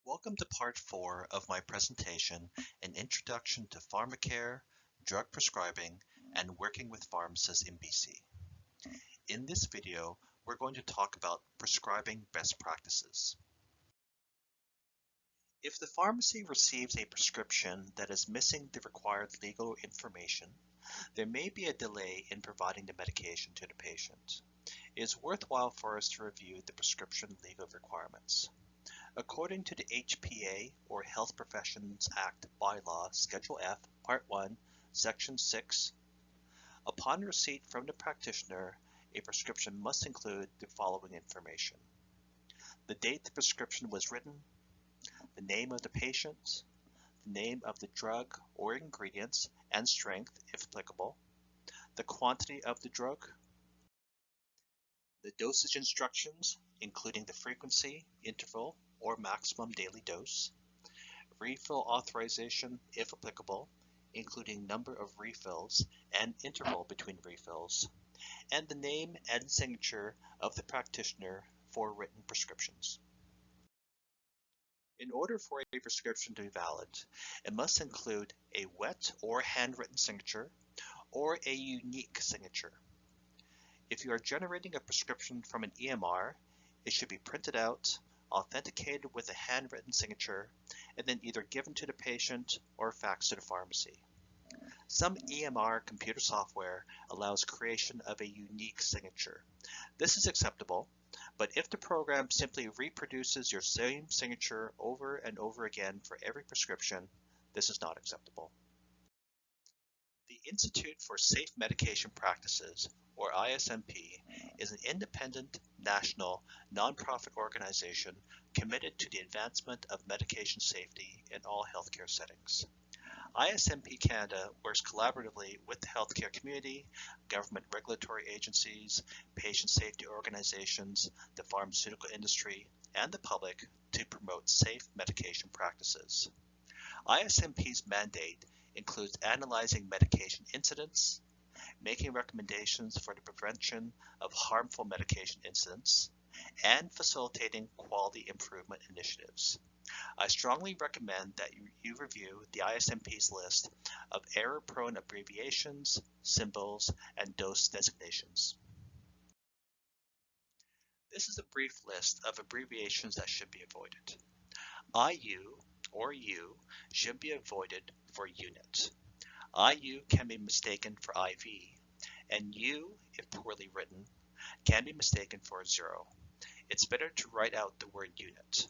Welcome to part 4 of my presentation, An Introduction to Pharmacare, Drug Prescribing, and Working with Pharmacists in BC. In this video, we're going to talk about prescribing best practices. If the pharmacy receives a prescription that is missing the required legal information, there may be a delay in providing the medication to the patient. It is worthwhile for us to review the prescription legal requirements. According to the HPA, or Health Professions Act Bylaw, Schedule F, Part 1, Section 6, upon receipt from the practitioner, a prescription must include the following information: the date the prescription was written, the name of the patient, the name of the drug or ingredients and strength, if applicable, the quantity of the drug, the dosage instructions, including the frequency, interval, or maximum daily dose, refill authorization, if applicable, including number of refills and interval between refills, and the name and signature of the practitioner for written prescriptions. In order for a prescription to be valid, it must include a wet or handwritten signature or a unique signature. If you are generating a prescription from an EMR, it should be printed out, authenticated with a handwritten signature, and then either given to the patient or faxed to the pharmacy. Some EMR computer software allows creation of a unique signature. This is acceptable, but if the program simply reproduces your same signature over and over again for every prescription, this is not acceptable. The Institute for Safe Medication Practices, or ISMP, is an independent, national, nonprofit organization committed to the advancement of medication safety in all healthcare settings. ISMP Canada works collaboratively with the healthcare community, government regulatory agencies, patient safety organizations, the pharmaceutical industry, and the public to promote safe medication practices. ISMP's mandate includes analyzing medication incidents, making recommendations for the prevention of harmful medication incidents, and facilitating quality improvement initiatives. I strongly recommend that you review the ISMP's list of error-prone abbreviations, symbols, and dose designations. This is a brief list of abbreviations that should be avoided. IU or U should be avoided for unit. IU can be mistaken for IV, and U, if poorly written, can be mistaken for 0. It's better to write out the word unit.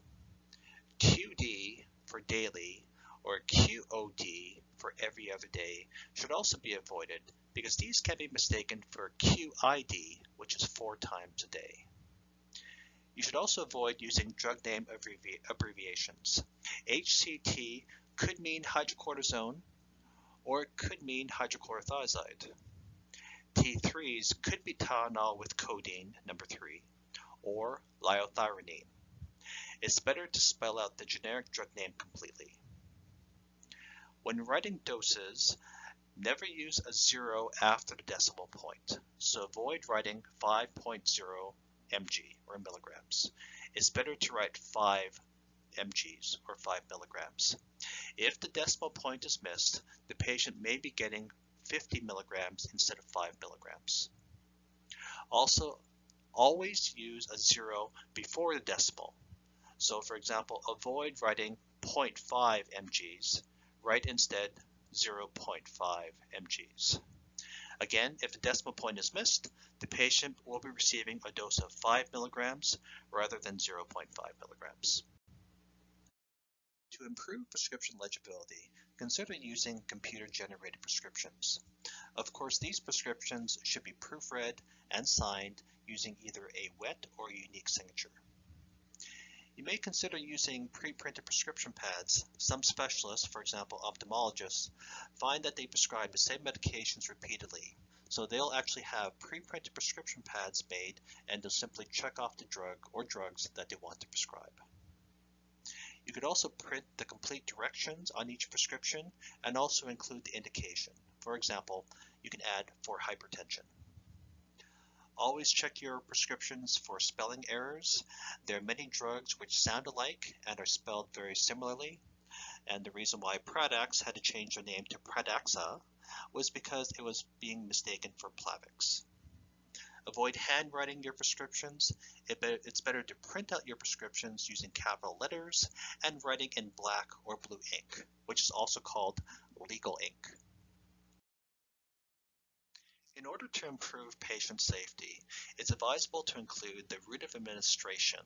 QD for daily or QOD for every other day should also be avoided because these can be mistaken for QID, which is 4 times a day. You should also avoid using drug name abbreviations. HCT could mean hydrocortisone, or it could mean hydrochlorothiazide. T3s could be Tylenol with codeine, number 3, or liothyronine. It's better to spell out the generic drug name completely. When writing doses, never use a 0 after the decimal point, so avoid writing 5.0 mg or milligrams. It's better to write 5 mgs or 5 milligrams. If the decimal point is missed, the patient may be getting 50 milligrams instead of 5 milligrams. Also, always use a 0 before the decimal. So for example, avoid writing 0.5 mgs, write instead 0.5 mgs. Again, if the decimal point is missed, the patient will be receiving a dose of 5 milligrams rather than 0.5 milligrams. To improve prescription legibility, consider using computer-generated prescriptions. Of course, these prescriptions should be proofread and signed using either a wet or unique signature. You may consider using pre-printed prescription pads. Some specialists, for example ophthalmologists, find that they prescribe the same medications repeatedly, so they'll actually have pre-printed prescription pads made and they'll simply check off the drug or drugs that they want to prescribe. You could also print the complete directions on each prescription and also include the indication. For example, you can add for hypertension. Always check your prescriptions for spelling errors. There are many drugs which sound alike and are spelled very similarly, and the reason why Pradax had to change their name to Pradaxa was because it was being mistaken for Plavix. Avoid handwriting your prescriptions. It's better to print out your prescriptions using capital letters and writing in black or blue ink, which is also called legal ink. In order to improve patient safety, it's advisable to include the route of administration,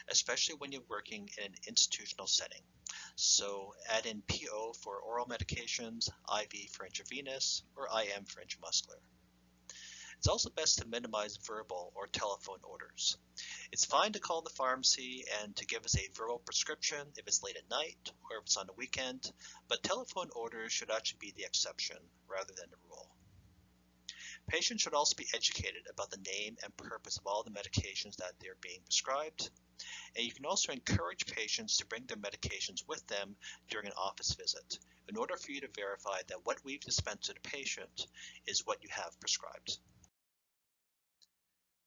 especially when you're working in an institutional setting. So add in PO for oral medications, IV for intravenous, or IM for intramuscular. It's also best to minimize verbal or telephone orders. It's fine to call the pharmacy and to give us a verbal prescription if it's late at night or if it's on a weekend, but telephone orders should actually be the exception rather than the rule. Patients should also be educated about the name and purpose of all the medications that they're being prescribed. And you can also encourage patients to bring their medications with them during an office visit in order for you to verify that what we've dispensed to the patient is what you have prescribed.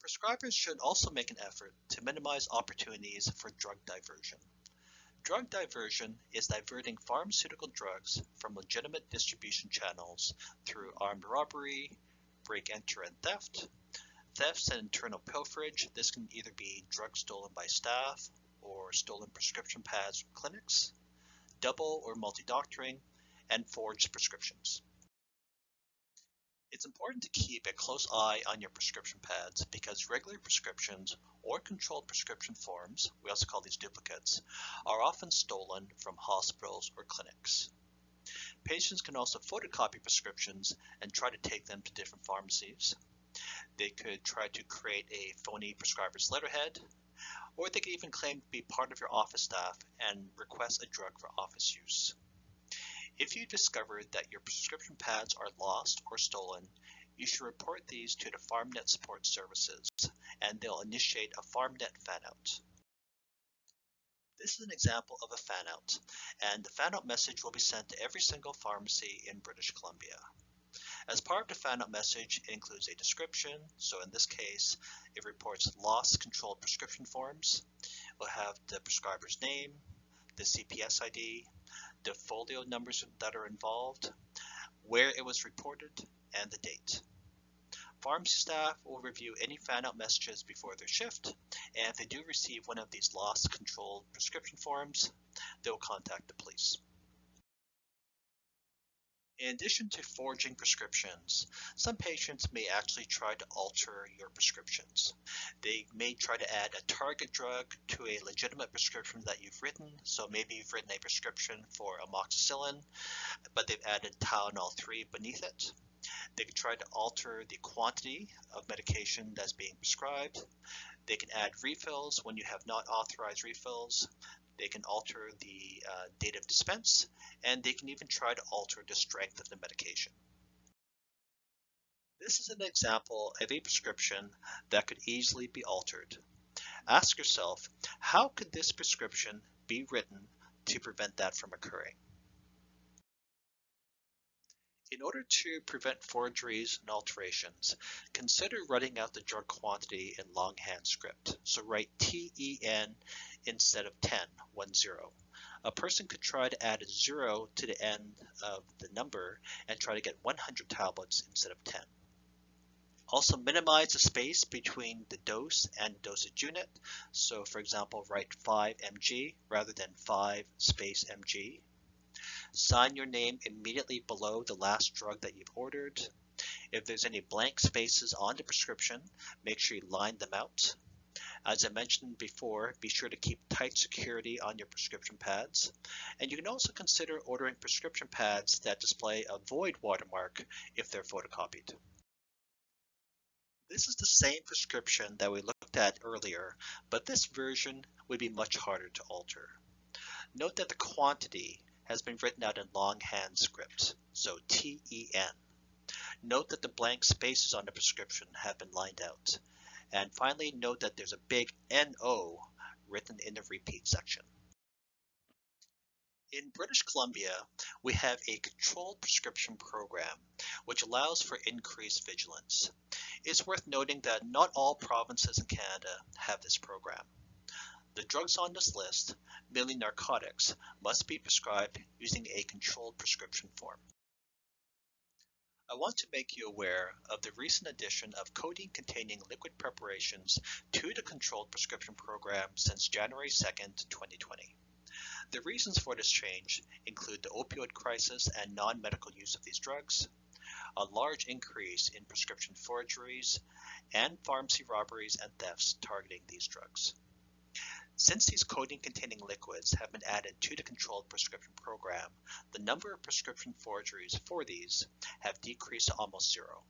Prescribers should also make an effort to minimize opportunities for drug diversion. Drug diversion is diverting pharmaceutical drugs from legitimate distribution channels through armed robbery, break, enter, and theft, thefts and internal pilferage. This can either be drugs stolen by staff or stolen prescription pads from clinics, double or multi-doctoring, and forged prescriptions. It's important to keep a close eye on your prescription pads because regular prescriptions or controlled prescription forms, we also call these duplicates, are often stolen from hospitals or clinics. Patients can also photocopy prescriptions and try to take them to different pharmacies. They could try to create a phony prescriber's letterhead, or they could even claim to be part of your office staff and request a drug for office use. If you discover that your prescription pads are lost or stolen, you should report these to the PharmNet support services, and they'll initiate a PharmNet fan-out. This is an example of a fan-out, and the fan-out message will be sent to every single pharmacy in British Columbia. As part of the fan-out message, it includes a description, so in this case, it reports lost controlled prescription forms. We'll have the prescriber's name, the CPS ID, the folio numbers that are involved, where it was reported, and the date. Pharmacy staff will review any fan-out messages before their shift, and if they do receive one of these lost controlled prescription forms, they will contact the police. In addition to forging prescriptions, some patients may actually try to alter your prescriptions. They may try to add a target drug to a legitimate prescription that you've written. So maybe you've written a prescription for amoxicillin, but they've added Tylenol 3 beneath it. They can try to alter the quantity of medication that's being prescribed. They can add refills when you have not authorized refills. They can alter the date of dispense, and they can even try to alter the strength of the medication. This is an example of a prescription that could easily be altered. Ask yourself, how could this prescription be written to prevent that from occurring? In order to prevent forgeries and alterations, consider writing out the drug quantity in longhand script. So write TEN instead of 10, 10. A person could try to add a 0 to the end of the number and try to get 100 tablets instead of 10. Also minimize the space between the dose and dosage unit. So for example, write 5 mg rather than 5 space mg. Sign your name immediately below the last drug that you've ordered. If there's any blank spaces on the prescription, make sure you line them out. As I mentioned before, be sure to keep tight security on your prescription pads. And you can also consider ordering prescription pads that display a void watermark if they're photocopied. This is the same prescription that we looked at earlier, but this version would be much harder to alter. Note that the quantity has been written out in longhand script, so TEN. Note that the blank spaces on the prescription have been lined out. And finally, note that there's a big NO written in the repeat section. In British Columbia, we have a controlled prescription program, which allows for increased vigilance. It's worth noting that not all provinces in Canada have this program. The drugs on this list, mainly narcotics, must be prescribed using a controlled prescription form. I want to make you aware of the recent addition of codeine-containing liquid preparations to the controlled prescription program since January 2nd, 2020. The reasons for this change include the opioid crisis and non-medical use of these drugs, a large increase in prescription forgeries, and pharmacy robberies and thefts targeting these drugs. Since these codeine-containing liquids have been added to the controlled prescription program, the number of prescription forgeries for these have decreased to almost zero.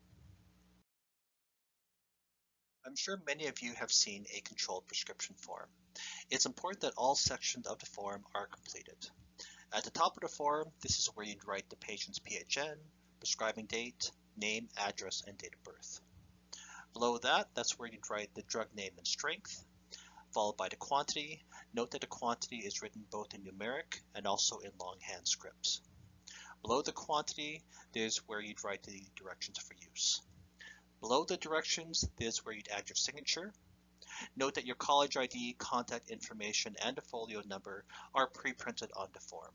I'm sure many of you have seen a controlled prescription form. It's important that all sections of the form are completed. At the top of the form, this is where you'd write the patient's PHN, prescribing date, name, address, and date of birth. Below that, that's where you'd write the drug name and strength, followed by the quantity. Note that the quantity is written both in numeric and also in longhand scripts. Below the quantity, there's where you'd write the directions for use. Below the directions, there's where you'd add your signature. Note that your college ID, contact information, and a folio number are pre-printed on the form.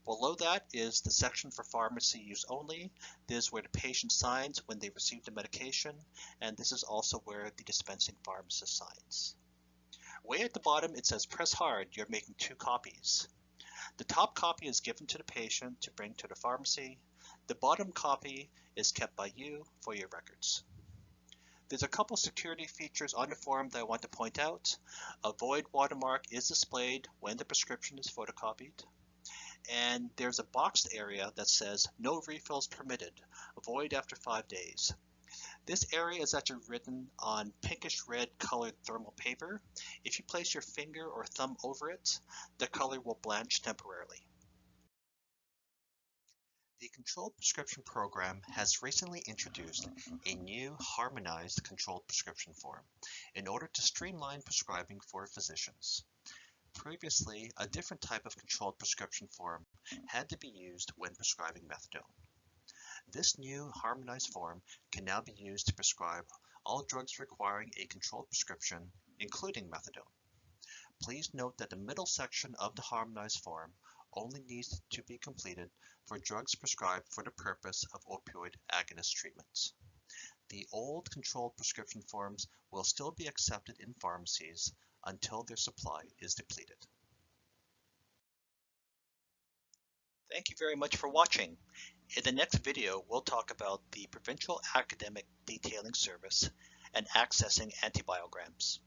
Below that is the section for pharmacy use only. This is where the patient signs when they receive the medication, and this is also where the dispensing pharmacist signs. Way at the bottom it says press hard, you're making 2 copies. The top copy is given to the patient to bring to the pharmacy. The bottom copy is kept by you for your records. There's a couple security features on the form that I want to point out. A void watermark is displayed when the prescription is photocopied. And there's a boxed area that says no refills permitted, void after 5 days. This area is actually written on pinkish red colored thermal paper. If you place your finger or thumb over it, the color will blanch temporarily. The controlled prescription program has recently introduced a new harmonized controlled prescription form in order to streamline prescribing for physicians. Previously, a different type of controlled prescription form had to be used when prescribing methadone. This new harmonized form can now be used to prescribe all drugs requiring a controlled prescription, including methadone. Please note that the middle section of the harmonized form only needs to be completed for drugs prescribed for the purpose of opioid agonist treatments. The old controlled prescription forms will still be accepted in pharmacies until their supply is depleted. Thank you very much for watching. In the next video, we'll talk about the Provincial Academic Detailing Service and accessing antibiograms.